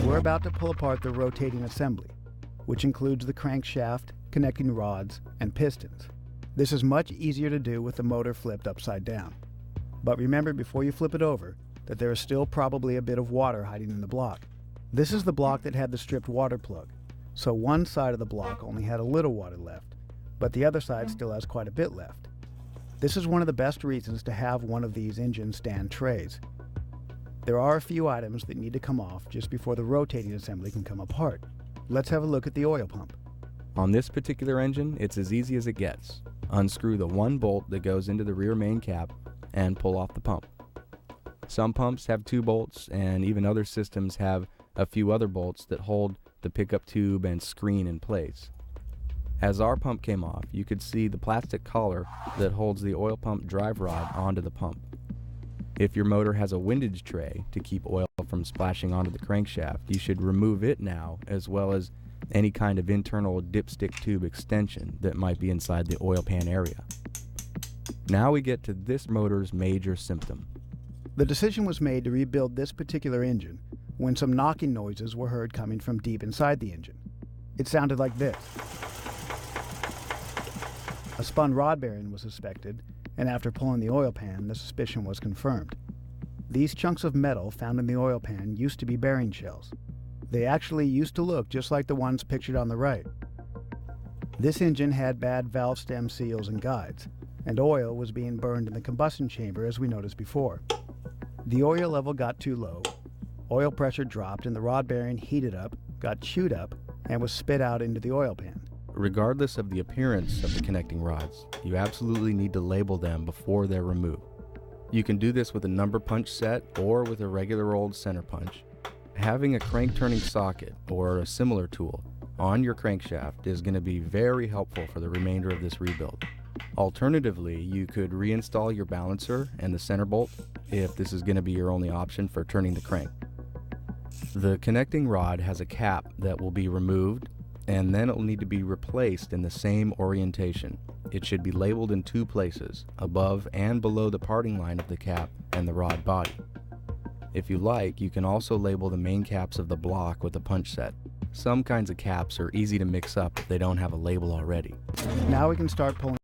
We're about to pull apart the rotating assembly, which includes the crankshaft, connecting rods, and pistons. This is much easier to do with the motor flipped upside down. But remember before you flip it over that there is still probably a bit of water hiding in the block. This is the block that had the stripped water plug, so one side of the block only had a little water left, but the other side still has quite a bit left. This is one of the best reasons to have one of these engine stand trays. There are a few items that need to come off just before the rotating assembly can come apart. Let's have a look at the oil pump. On this particular engine, it's as easy as it gets. Unscrew the one bolt that goes into the rear main cap and pull off the pump. Some pumps have 2 bolts, and even other systems have a few other bolts that hold the pickup tube and screen in place. As our pump came off, you could see the plastic collar that holds the oil pump drive rod onto the pump. If your motor has a windage tray to keep oil from splashing onto the crankshaft, you should remove it now, as well as any kind of internal dipstick tube extension that might be inside the oil pan area. Now we get to this motor's major symptom. The decision was made to rebuild this particular engine when some knocking noises were heard coming from deep inside the engine. It sounded like this. A spun rod bearing was suspected, and after pulling the oil pan, the suspicion was confirmed. These chunks of metal found in the oil pan used to be bearing shells. They actually used to look just like the ones pictured on the right. This engine had bad valve stem seals and guides, and oil was being burned in the combustion chamber as we noticed before. The oil level got too low, oil pressure dropped, and the rod bearing heated up, got chewed up, and was spit out into the oil pan. Regardless of the appearance of the connecting rods, you absolutely need to label them before they're removed. You can do this with a number punch set or with a regular old center punch. Having a crank turning socket or a similar tool on your crankshaft is going to be very helpful for the remainder of this rebuild. Alternatively, you could reinstall your balancer and the center bolt if this is going to be your only option for turning the crank. The connecting rod has a cap that will be removed, and then it will need to be replaced in the same orientation. It should be labeled in 2 places, above and below the parting line of the cap and the rod body. If you like, you can also label the main caps of the block with a punch set. Some kinds of caps are easy to mix up if they don't have a label already. Now we can start pulling